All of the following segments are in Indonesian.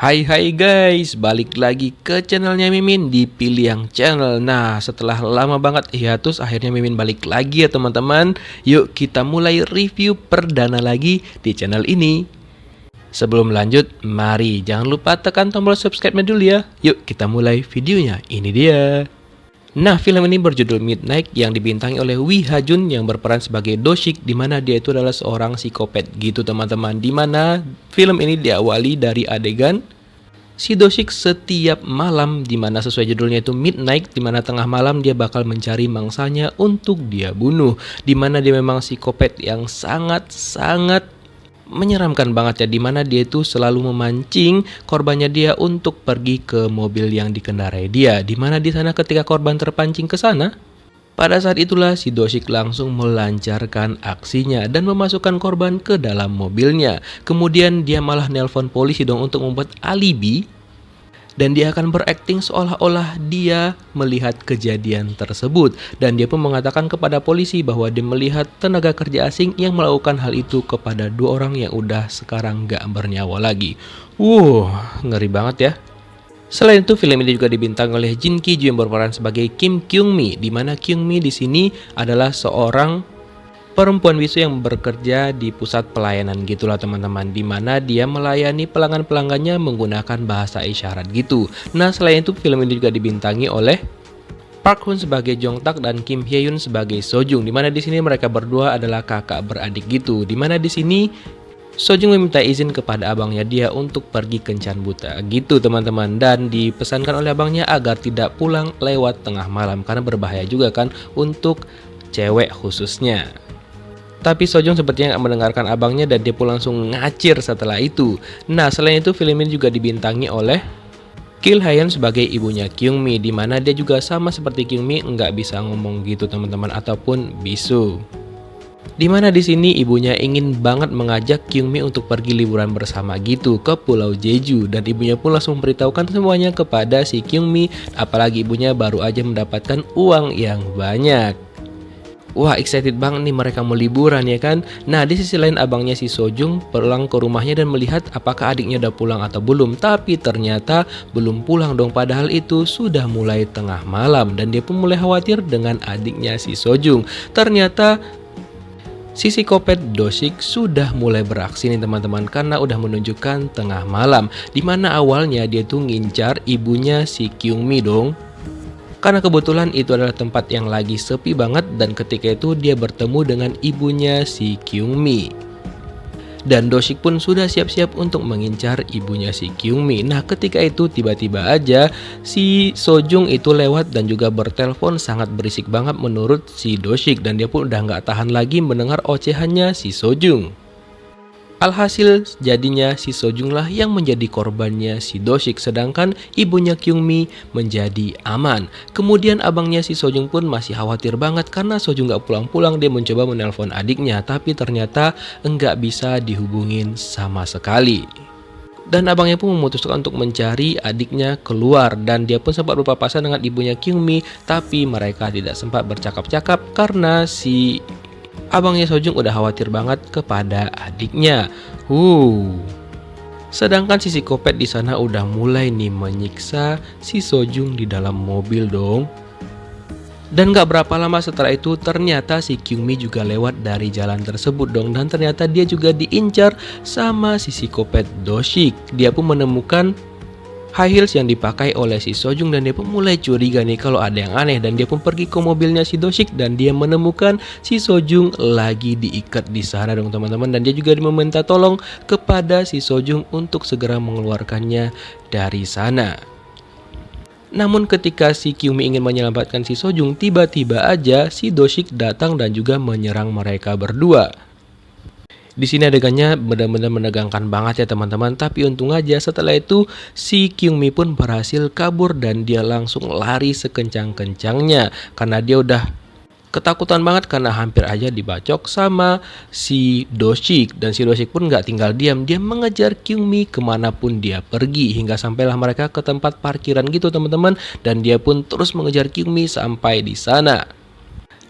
Hai guys, balik lagi ke channelnya Mimin di Piliang Channel. Nah, setelah lama banget hiatus, akhirnya Mimin balik lagi ya teman-teman. Yuk kita mulai review perdana lagi di channel ini. Sebelum lanjut, mari jangan lupa tekan tombol subscribe-nya dulu ya. Yuk kita mulai videonya, ini dia. Nah, film ini berjudul Midnight yang dibintangi oleh Wi Ha Jun yang berperan sebagai Do-sik, di mana dia itu adalah seorang psikopat gitu teman-teman. Di mana film ini diawali dari adegan si Do-sik setiap malam, di mana sesuai judulnya itu Midnight, di mana tengah malam dia bakal mencari mangsanya untuk dia bunuh. Di mana dia memang psikopat yang sangat menyeramkan banget ya, dimana dia itu selalu memancing korbannya dia untuk pergi ke mobil yang dikendarai dia, dimana di sana ketika korban terpancing ke sana, pada saat itulah si Do-sik langsung melancarkan aksinya dan memasukkan korban ke dalam mobilnya. Kemudian dia malah nelpon polisi dong untuk membuat alibi, dan dia akan berakting seolah-olah dia melihat kejadian tersebut. Dan dia pun mengatakan kepada polisi bahwa dia melihat tenaga kerja asing yang melakukan hal itu kepada dua orang yang udah sekarang gak bernyawa lagi. Ngeri banget ya. Selain itu, film ini juga dibintangi oleh Jin Ki Joo yang berperan sebagai Kim Kyung Mi, di mana Kyung Mi di sini adalah seorang perempuan bisu yang bekerja di pusat pelayanan gitulah teman-teman, di mana dia melayani pelanggan-pelanggannya menggunakan bahasa isyarat gitu. Nah, selain itu film ini juga dibintangi oleh Park Hoon sebagai Jong Tak dan Kim Hye Yoon sebagai So Jung, di mana di sini mereka berdua adalah kakak beradik gitu. Di mana di sini So Jung meminta izin kepada abangnya dia untuk pergi kencan buta gitu teman-teman, dan dipesankan oleh abangnya agar tidak pulang lewat tengah malam karena berbahaya juga kan untuk cewek khususnya. Tapi So Jung sepertinya nggak mendengarkan abangnya dan dia pun langsung ngacir setelah itu. Nah, selain itu film ini juga dibintangi oleh Kil Hayan sebagai ibunya Kyung Mi, di mana dia juga sama seperti Kyung Mi nggak bisa ngomong gitu teman-teman, ataupun bisu. Dimana di sini ibunya ingin banget mengajak Kyung Mi untuk pergi liburan bersama gitu ke Pulau Jeju, dan ibunya pun langsung memberitahukan semuanya kepada si Kyung Mi, apalagi ibunya baru aja mendapatkan uang yang banyak. Wah, excited banget nih mereka mau liburan ya kan. Nah, di sisi lain abangnya si So Jung pulang ke rumahnya dan melihat apakah adiknya udah pulang atau belum. Tapi ternyata belum pulang dong, padahal itu sudah mulai tengah malam. Dan dia pun mulai khawatir dengan adiknya si So Jung. Ternyata si psikopat Do-sik sudah mulai beraksi nih teman-teman, karena udah menunjukkan tengah malam, dimana awalnya dia tuh ngincar ibunya si Kyung Mi dong. Karena kebetulan itu adalah tempat yang lagi sepi banget, dan ketika itu dia bertemu dengan ibunya si Kyung Mi. Dan Do-sik pun sudah siap-siap untuk mengincar ibunya si Kyung Mi. Nah, ketika itu tiba-tiba aja si So Jung itu lewat dan juga bertelepon sangat berisik banget menurut si Do-sik, dan dia pun udah nggak tahan lagi mendengar ocehannya si So Jung. Alhasil jadinya si So Jung lah yang menjadi korbannya si Do-sik, sedangkan ibunya Kyung Mi menjadi aman. Kemudian abangnya si So Jung pun masih khawatir banget karena So Jung gak pulang-pulang. Dia mencoba menelpon adiknya, tapi ternyata enggak bisa dihubungin sama sekali. Dan abangnya pun memutuskan untuk mencari adiknya keluar, dan dia pun sempat berpapasan dengan ibunya Kyung Mi, tapi mereka tidak sempat bercakap-cakap karena si abangnya So Jung udah khawatir banget kepada adiknya. Sedangkan si psikopat di sana udah mulai nih menyiksa si So Jung di dalam mobil dong. Dan gak berapa lama setelah itu ternyata si Kyung Mi juga lewat dari jalan tersebut dong, dan ternyata dia juga diincar sama si psikopat Do-sik. Dia pun menemukan high heels yang dipakai oleh si So Jung, dan dia pun mulai curiga nih kalau ada yang aneh, dan dia pun pergi ke mobilnya si Do-sik dan dia menemukan si So Jung lagi diikat di sana dong teman-teman, dan dia juga meminta tolong kepada si So Jung untuk segera mengeluarkannya dari sana. Namun ketika si Kyung Mi ingin menyelamatkan si So Jung, tiba-tiba aja si Do-sik datang dan juga menyerang mereka berdua. Di sini adegannya benar-benar menegangkan banget ya teman-teman, tapi untung aja setelah itu si Kyung Mi pun berhasil kabur dan dia langsung lari sekencang-kencangnya karena dia udah ketakutan banget karena hampir aja dibacok sama si Do-sik. Dan si Do-sik pun gak tinggal diam, dia mengejar Kyung Mi kemanapun dia pergi, hingga sampailah mereka ke tempat parkiran gitu teman-teman, dan dia pun terus mengejar Kyung Mi sampai di sana.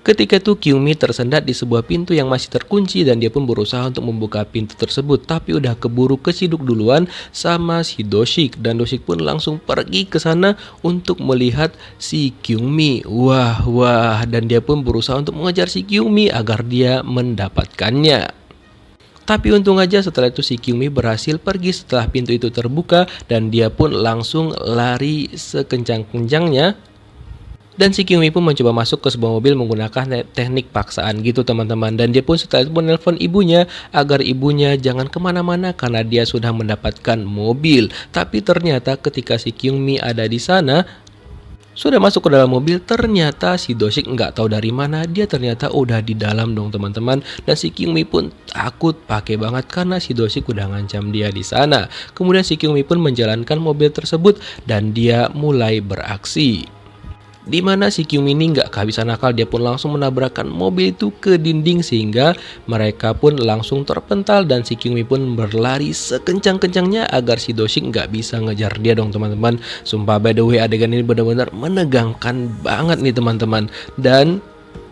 Ketika itu Kyungmi tersendat di sebuah pintu yang masih terkunci dan dia pun berusaha untuk membuka pintu tersebut, tapi udah keburu keciduk duluan sama si Doshik, dan Doshik pun langsung pergi ke sana untuk melihat si Kyungmi. Wah, dan dia pun berusaha untuk mengejar si Kyungmi agar dia mendapatkannya. Tapi untung aja setelah itu si Kyungmi berhasil pergi setelah pintu itu terbuka dan dia pun langsung lari sekencang-kencangnya. Dan si Kyungmi pun mencoba masuk ke sebuah mobil menggunakan teknik paksaan gitu teman-teman. Dan dia pun setelah itu menelpon ibunya agar ibunya jangan kemana-mana karena dia sudah mendapatkan mobil. Tapi ternyata ketika si Kyungmi ada di sana, sudah masuk ke dalam mobil, ternyata si Doshik nggak tahu dari mana dia ternyata udah di dalam dong teman-teman. Dan si Kyungmi pun takut pakai banget karena si Doshik udah ngancam dia di sana. Kemudian si Kyungmi pun menjalankan mobil tersebut dan dia mulai beraksi. Dimana si Kyungmi ini nggak kehabisan akal, dia pun langsung menabrakkan mobil itu ke dinding sehingga mereka pun langsung terpental dan si Kyungmi pun berlari sekencang-kencangnya agar si Doshik nggak bisa ngejar dia dong teman-teman. Sumpah by the way adegan ini benar-benar menegangkan banget nih teman-teman. Dan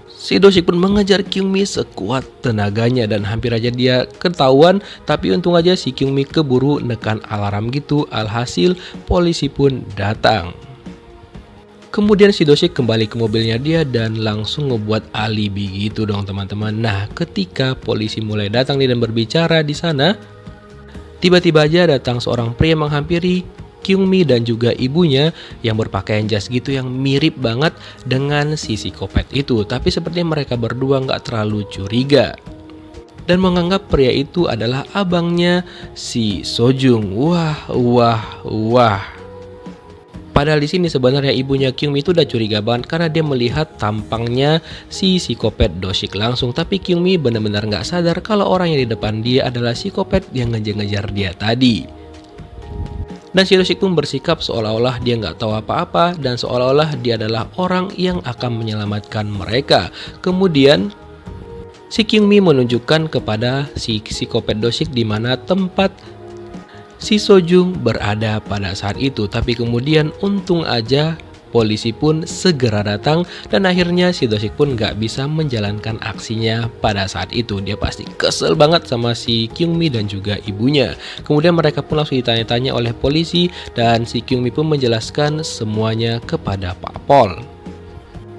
si Doshik pun mengejar Kyungmi sekuat tenaganya dan hampir aja dia ketahuan, tapi untung aja si Kyungmi keburu nekan alarm gitu. Alhasil polisi pun datang. Kemudian si Doshik kembali ke mobilnya dia dan langsung ngebuat alibi gitu dong teman-teman. Nah, ketika polisi mulai datang nih dan berbicara di sana, tiba-tiba aja datang seorang pria menghampiri Kyungmi dan juga ibunya yang berpakaian jas gitu yang mirip banget dengan si psikopat itu. Tapi sepertinya mereka berdua nggak terlalu curiga dan menganggap pria itu adalah abangnya si Sojung. Wah. Padahal di sini sebenarnya ibunya Kyungmi itu udah curiga banget karena dia melihat tampangnya si psikopat Doshik langsung. Tapi Kyungmi benar-benar nggak sadar kalau orang yang di depan dia adalah psikopat yang ngejar-ngejar dia tadi. Dan si Doshik pun bersikap seolah-olah dia nggak tahu apa-apa dan seolah-olah dia adalah orang yang akan menyelamatkan mereka. Kemudian si Kyungmi menunjukkan kepada si psikopat Doshik di mana tempat si Sojung berada pada saat itu. Tapi kemudian untung aja polisi pun segera datang dan akhirnya si Doshik pun nggak bisa menjalankan aksinya pada saat itu. Dia pasti kesel banget sama si Kyungmi dan juga ibunya. Kemudian mereka pun langsung ditanya-tanya oleh polisi dan si Kyungmi pun menjelaskan semuanya kepada Pak Pol.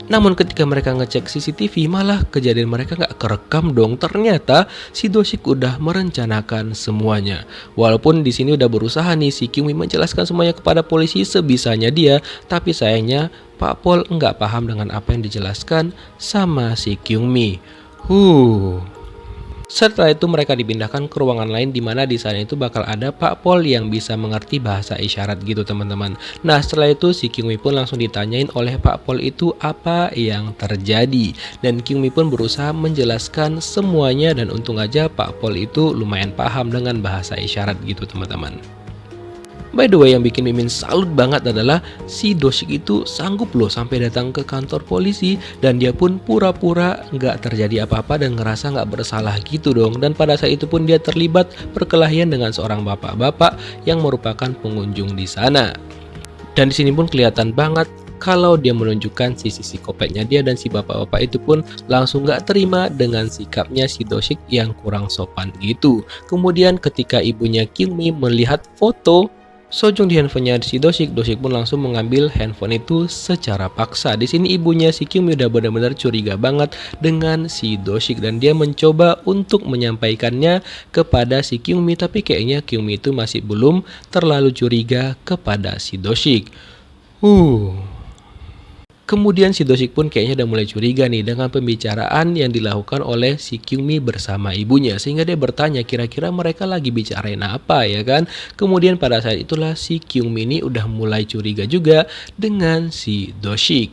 Namun ketika mereka ngecek CCTV malah kejadian mereka nggak kerekam dong. Ternyata si Doshik udah merencanakan semuanya. Walaupun di sini udah berusaha nih si Kyungmi menjelaskan semuanya kepada polisi sebisanya dia, tapi sayangnya Pak Pol nggak paham dengan apa yang dijelaskan sama si Kyungmi. Setelah itu mereka dipindahkan ke ruangan lain di mana di sana itu bakal ada Pak Pol yang bisa mengerti bahasa isyarat gitu teman-teman. Nah setelah itu si Kyungmi pun langsung ditanyain oleh Pak Pol itu apa yang terjadi. Dan Kyungmi pun berusaha menjelaskan semuanya dan untung aja Pak Pol itu lumayan paham dengan bahasa isyarat gitu teman-teman. By the way yang bikin Mimin salut banget adalah si Doshik itu sanggup loh sampai datang ke kantor polisi dan dia pun pura-pura nggak terjadi apa-apa dan ngerasa nggak bersalah gitu dong. Dan pada saat itu pun dia terlibat perkelahian dengan seorang bapak-bapak yang merupakan pengunjung di sana. Dan di sini pun kelihatan banget kalau dia menunjukkan sisi psikopatnya dia dan si bapak-bapak itu pun langsung nggak terima dengan sikapnya si Doshik yang kurang sopan gitu. Kemudian ketika ibunya Kyungmi melihat foto Sojung di handphonenya si Doshik, Doshik pun langsung mengambil handphone itu secara paksa. Di sini ibunya si Kyungmi udah benar-benar curiga banget dengan si Doshik dan dia mencoba untuk menyampaikannya kepada si Kyungmi, tapi kayaknya Kyungmi itu masih belum terlalu curiga kepada si Doshik. Kemudian si Doshik pun kayaknya udah mulai curiga nih dengan pembicaraan yang dilakukan oleh si Kyungmi bersama ibunya. Sehingga dia bertanya kira-kira mereka lagi bicarain apa ya kan. Kemudian pada saat itulah si Kyungmi ini udah mulai curiga juga dengan si Doshik.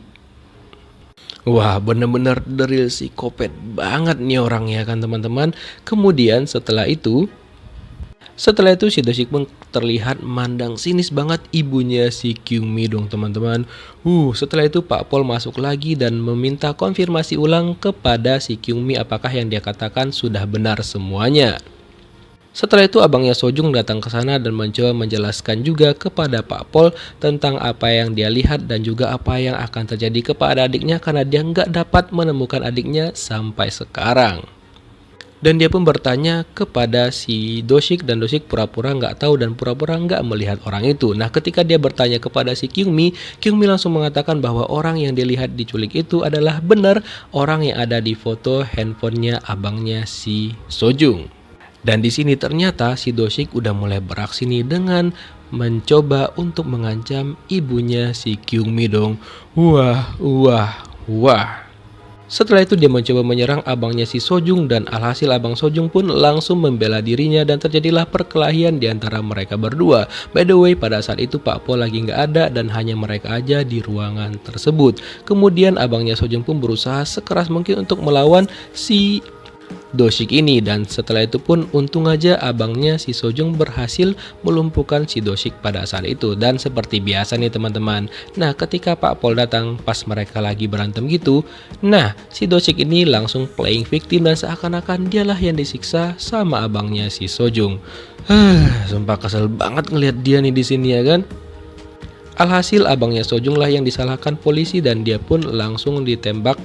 Wah bener-bener the real psikopat banget nih orangnya kan teman-teman. Kemudian setelah itu si Doshik pun terlihat mandang sinis banget ibunya si Kyungmi dong teman-teman. Setelah itu Pak Pol masuk lagi dan meminta konfirmasi ulang kepada si Kyungmi apakah yang dia katakan sudah benar semuanya. Setelah itu abangnya Sojung datang ke sana dan mencoba menjelaskan juga kepada Pak Pol tentang apa yang dia lihat dan juga apa yang akan terjadi kepada adiknya karena dia nggak dapat menemukan adiknya sampai sekarang. Dan dia pun bertanya kepada si Doshik dan Doshik pura-pura nggak tahu dan pura-pura nggak melihat orang itu. Nah ketika dia bertanya kepada si Kyungmi, Kyungmi langsung mengatakan bahwa orang yang dilihat diculik itu adalah benar orang yang ada di foto handphonenya abangnya si Sojung. Dan di sini ternyata si Doshik udah mulai beraksi nih dengan mencoba untuk mengancam ibunya si Kyungmi dong. Wah. Setelah itu dia mencoba menyerang abangnya si Sojung dan alhasil abang Sojung pun langsung membela dirinya dan terjadilah perkelahian di antara mereka berdua. By the way, pada saat itu Pak Po lagi nggak ada dan hanya mereka aja di ruangan tersebut. Kemudian abangnya Sojung pun berusaha sekeras mungkin untuk melawan si Doshik ini dan setelah itu pun untung aja abangnya si Sojung berhasil melumpuhkan si Doshik pada saat itu. Dan seperti biasa nih teman-teman, nah ketika Pak Pol datang pas mereka lagi berantem gitu, nah si Doshik ini langsung playing victim dan seakan-akan dialah yang disiksa sama abangnya si Sojung. Sumpah kesel banget ngelihat dia nih di sini ya kan. Alhasil abangnya Sojung lah yang disalahkan polisi dan dia pun langsung ditembak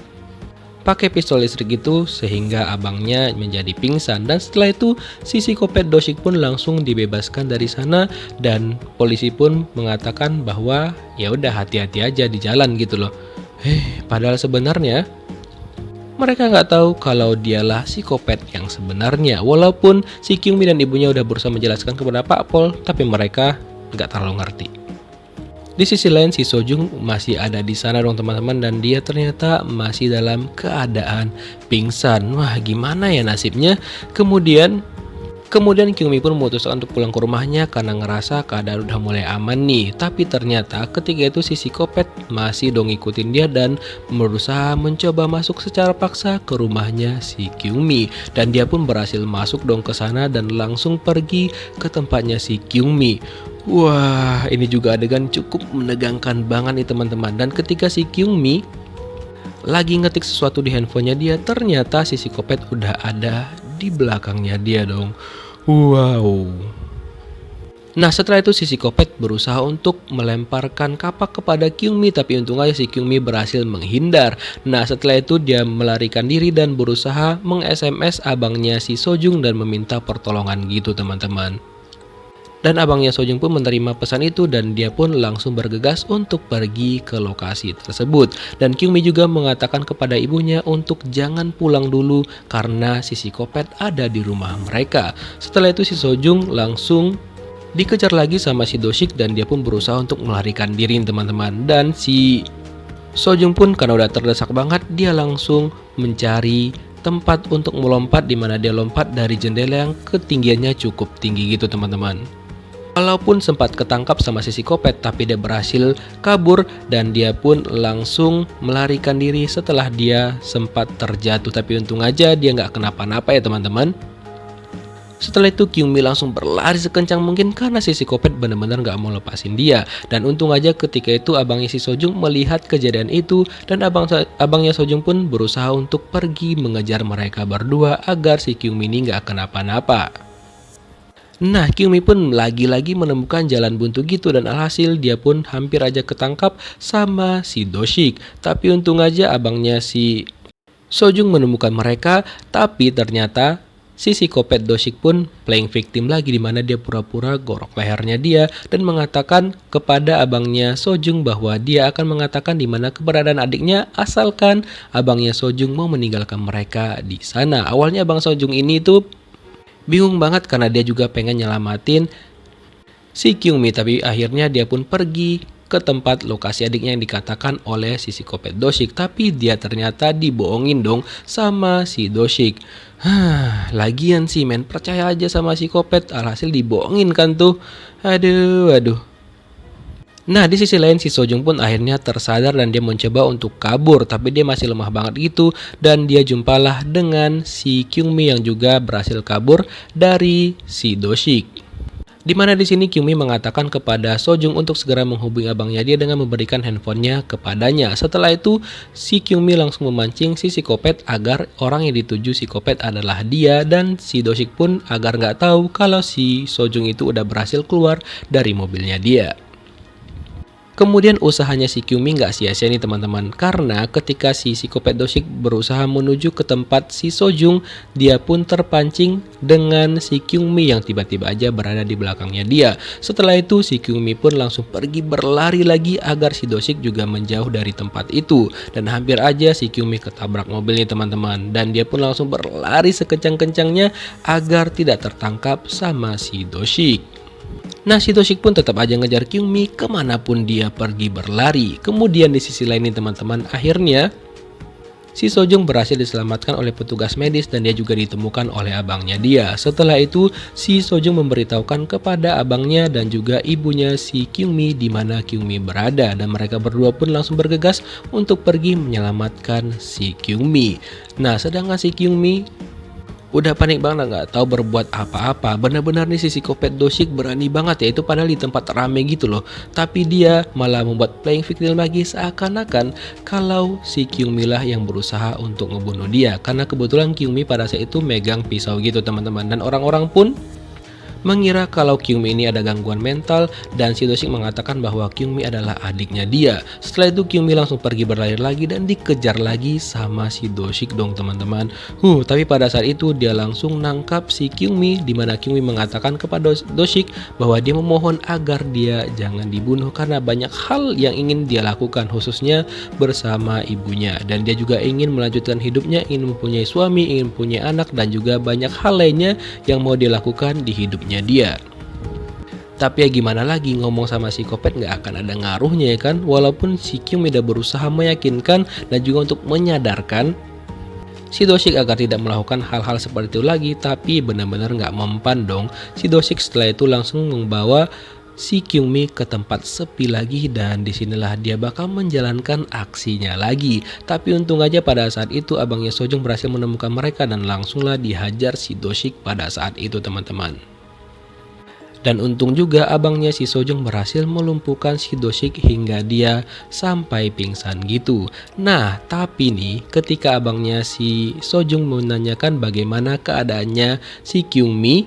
pakai pistol listrik itu sehingga abangnya menjadi pingsan. Dan setelah itu si psikopat Doshik pun langsung dibebaskan dari sana dan polisi pun mengatakan bahwa ya udah hati-hati aja di jalan gitu loh. Padahal sebenarnya mereka nggak tahu kalau dialah psikopat yang sebenarnya. Walaupun si Kyungmi dan ibunya udah berusaha menjelaskan kepada Pak Pol, tapi mereka nggak terlalu ngerti. Di sisi lain si Sojung masih ada di sana dong teman-teman dan dia ternyata masih dalam keadaan pingsan. Wah gimana ya nasibnya. Kemudian Kyungmi pun memutuskan untuk pulang ke rumahnya karena ngerasa keadaan udah mulai aman nih. Tapi ternyata ketika itu si psikopat masih dong ngikutin dia dan berusaha mencoba masuk secara paksa ke rumahnya si Kyungmi. Dan dia pun berhasil masuk dong ke sana dan langsung pergi ke tempatnya si Kyungmi. Wah, ini juga adegan cukup menegangkan banget nih teman-teman. Dan ketika si Kyungmi lagi ngetik sesuatu di handphonenya dia, ternyata si psikopat udah ada di belakangnya dia dong. Wow. Nah setelah itu si psikopat berusaha untuk melemparkan kapak kepada Kyungmi, tapi untung aja si Kyungmi berhasil menghindar. Nah setelah itu dia melarikan diri dan berusaha meng-SMS abangnya si Sojung dan meminta pertolongan gitu teman-teman. Dan abangnya Sojung pun menerima pesan itu dan dia pun langsung bergegas untuk pergi ke lokasi tersebut. Dan Kyungmi juga mengatakan kepada ibunya untuk jangan pulang dulu karena si psikopat ada di rumah mereka. Setelah itu si Sojung langsung dikejar lagi sama si Doshik dan dia pun berusaha untuk melarikan diri teman-teman. Dan si Sojung pun karena udah terdesak banget dia langsung mencari tempat untuk melompat di mana dia lompat dari jendela yang ketinggiannya cukup tinggi gitu teman-teman. Walaupun sempat ketangkap sama si psikopat tapi dia berhasil kabur dan dia pun langsung melarikan diri setelah dia sempat terjatuh. Tapi untung aja dia nggak kenapa-napa ya teman-teman. Setelah itu Kyungmi langsung berlari sekencang mungkin karena si psikopat benar-benar nggak mau lepasin dia. Dan untung aja ketika itu abangnya si Sojung melihat kejadian itu dan abangnya Sojung pun berusaha untuk pergi mengejar mereka berdua agar si Kyungmi ini nggak kenapa-napa. Nah Kyungmi pun lagi-lagi menemukan jalan buntu gitu dan alhasil dia pun hampir aja ketangkap sama si Doshik. Tapi untung aja abangnya si Sojung menemukan mereka, tapi ternyata si psikopat Doshik pun playing victim lagi di mana dia pura-pura gorok lehernya dia dan mengatakan kepada abangnya Sojung bahwa dia akan mengatakan di mana keberadaan adiknya asalkan abangnya Sojung mau meninggalkan mereka di sana. Awalnya abang Sojung ini tuh bingung banget karena dia juga pengen nyelamatin si Kyungmi, tapi akhirnya dia pun pergi ke tempat lokasi adiknya yang dikatakan oleh si psikopat Doshik, tapi dia ternyata dibohongin dong sama si Doshik. Lagian sih men, percaya aja sama psikopat, alhasil dibohongin kan tuh. Aduh. Nah di sisi lain si Sojung pun akhirnya tersadar dan dia mencoba untuk kabur, tapi dia masih lemah banget gitu dan dia jumpalah dengan si Kyungmi yang juga berhasil kabur dari si Doshik. Di mana di sini Kyungmi mengatakan kepada Sojung untuk segera menghubungi abangnya dia dengan memberikan handphonenya kepadanya. Setelah itu, si Kyungmi langsung memancing si psikopat agar orang yang dituju psikopat adalah dia, dan si Doshik pun agar nggak tahu kalau si Sojung itu udah berhasil keluar dari mobilnya dia. Kemudian usahanya si Kyungmi nggak sia-sia nih teman-teman, karena ketika si psikopat Doshik berusaha menuju ke tempat si Sojung, dia pun terpancing dengan si Kyungmi yang tiba-tiba aja berada di belakangnya dia. Setelah itu si Kyungmi pun langsung pergi berlari lagi agar si Doshik juga menjauh dari tempat itu, dan hampir aja si Kyungmi ketabrak mobil nih teman-teman, dan dia pun langsung berlari sekencang-kencangnya agar tidak tertangkap sama si Doshik. Nah, si Doshik pun tetap aja ngejar Kyungmi kemanapun dia pergi berlari. Kemudian di sisi lain nih teman-teman, akhirnya si Sojung berhasil diselamatkan oleh petugas medis dan dia juga ditemukan oleh abangnya dia. Setelah itu, si Sojung memberitahukan kepada abangnya dan juga ibunya si Kyungmi di mana Kyungmi berada, dan mereka berdua pun langsung bergegas untuk pergi menyelamatkan si Kyungmi. Nah, sedangkan si Kyungmi udah panik banget, nggak tahu berbuat apa-apa. Benar-benar nih si psikopat Doshik berani banget ya, itu padahal di tempat rame gitu loh. Tapi dia malah membuat playing victim lagi, seakan-akan kalau si Kyungmi lah yang berusaha untuk ngebunuh dia. Karena kebetulan Kyungmi pada saat itu megang pisau gitu teman-teman. Dan orang-orang pun mengira kalau Kyungmi ini ada gangguan mental, dan si Doshik mengatakan bahwa Kyungmi adalah adiknya dia. Setelah itu Kyungmi langsung pergi berlari lagi dan dikejar lagi sama si Doshik dong teman-teman. Tapi pada saat itu dia langsung nangkap si Kyungmi, di mana Kyungmi mengatakan kepada Doshik bahwa dia memohon agar dia jangan dibunuh karena banyak hal yang ingin dia lakukan, khususnya bersama ibunya, dan dia juga ingin melanjutkan hidupnya, ingin mempunyai suami, ingin mempunyai anak, dan juga banyak hal lainnya yang mau dilakukan di hidupnya dia. Tapi ya gimana lagi, ngomong sama psikopat nggak akan ada ngaruhnya ya kan. Walaupun si Kyungmi udah berusaha meyakinkan dan juga untuk menyadarkan si Doshik agar tidak melakukan hal-hal seperti itu lagi, tapi benar-benar nggak mempan dong. Si Doshik setelah itu langsung membawa si Kyungmi ke tempat sepi lagi, dan disinilah dia bakal menjalankan aksinya lagi. Tapi untung aja pada saat itu abangnya Sojung berhasil menemukan mereka dan langsunglah dihajar si Doshik pada saat itu teman-teman. Dan untung juga abangnya si Sojung berhasil melumpuhkan si Doshik hingga dia sampai pingsan gitu. Nah, tapi nih ketika abangnya si Sojung menanyakan bagaimana keadaannya si Kyungmi,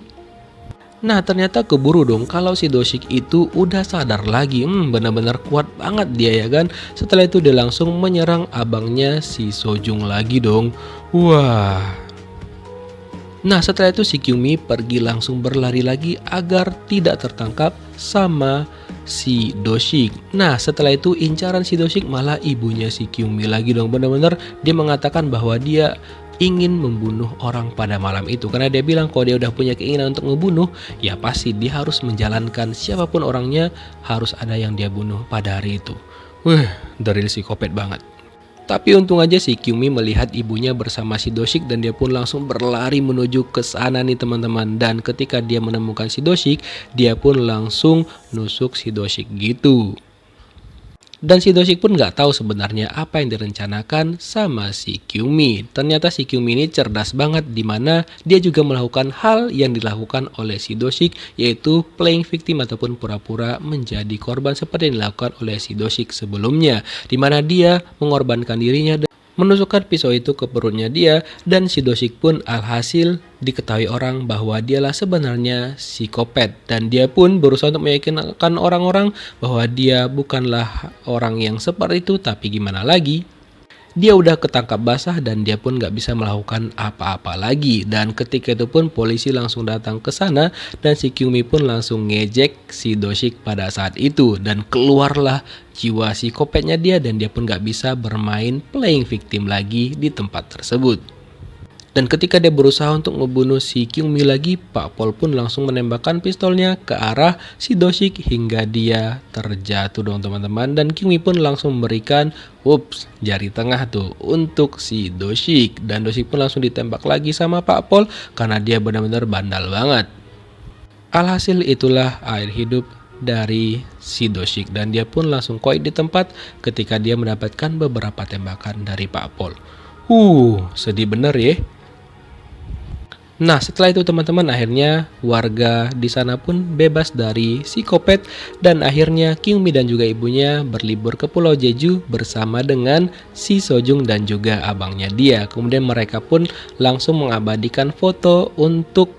nah ternyata keburu dong kalau si Doshik itu udah sadar lagi. Benar-benar kuat banget dia ya kan. Setelah itu dia langsung menyerang abangnya si Sojung lagi dong. Wah. Nah, setelah itu si Kyungmi pergi langsung berlari lagi agar tidak tertangkap sama si Doshik. Nah, setelah itu incaran si Doshik malah ibunya si Kyungmi lagi dong. Benar-benar dia mengatakan bahwa dia ingin membunuh orang pada malam itu, karena dia bilang kalau dia udah punya keinginan untuk ngebunuh, ya pasti dia harus menjalankan, siapapun orangnya harus ada yang dia bunuh pada hari itu. Dari psikopat banget. Tapi untung aja si Kyungmi melihat ibunya bersama si Doshik dan dia pun langsung berlari menuju ke sana nih teman-teman. Dan ketika dia menemukan si Doshik, dia pun langsung nusuk si Doshik gitu. Dan si Doshik pun nggak tahu sebenarnya apa yang direncanakan sama si Kyungmi. Ternyata si Kyungmi ini cerdas banget, dimana dia juga melakukan hal yang dilakukan oleh si Doshik, yaitu playing victim ataupun pura-pura menjadi korban seperti yang dilakukan oleh si Doshik sebelumnya, dimana dia mengorbankan dirinya menusukkan pisau itu ke perutnya dia, dan si Doshik pun alhasil diketahui orang bahwa dialah sebenarnya psikopat, dan dia pun berusaha untuk meyakinkan orang-orang bahwa dia bukanlah orang yang seperti itu. Tapi gimana lagi, dia udah ketangkap basah dan dia pun nggak bisa melakukan apa-apa lagi. Dan ketika itu pun polisi langsung datang ke sana dan si Kyungmi pun langsung ngejek si Doshik pada saat itu, dan keluarlah jiwa psikopatnya dia, dan dia pun nggak bisa bermain playing victim lagi di tempat tersebut. Dan ketika dia berusaha untuk membunuh si Kyungmi lagi, Pak Pol pun langsung menembakkan pistolnya ke arah si Doshik hingga dia terjatuh dong teman-teman. Dan Kyungmi pun langsung memberikan jari tengah tuh untuk si Doshik. Dan Doshik pun langsung ditembak lagi sama Pak Pol karena dia benar-benar bandal banget. Alhasil itulah akhir hidup dari si Doshik, dan dia pun langsung koit di tempat ketika dia mendapatkan beberapa tembakan dari Pak Pol. Sedih bener ya. Nah, setelah itu teman-teman, akhirnya warga di sana pun bebas dari si Kopet dan akhirnya Kyungmi dan juga ibunya berlibur ke Pulau Jeju bersama dengan si Sojung dan juga abangnya dia. Kemudian mereka pun langsung mengabadikan foto untuk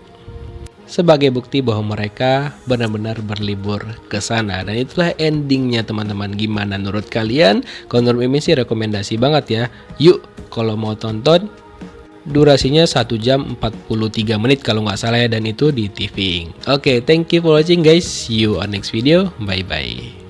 sebagai bukti bahwa mereka benar-benar berlibur ke sana. Dan itulah endingnya teman-teman. Gimana menurut kalian? Kalau menurut Mimin sih rekomendasi banget ya. Yuk, kalau mau tonton, durasinya 1 jam 43 menit kalau nggak salah ya, dan itu di TV. Oke, thank you for watching guys. See you on next video. Bye bye.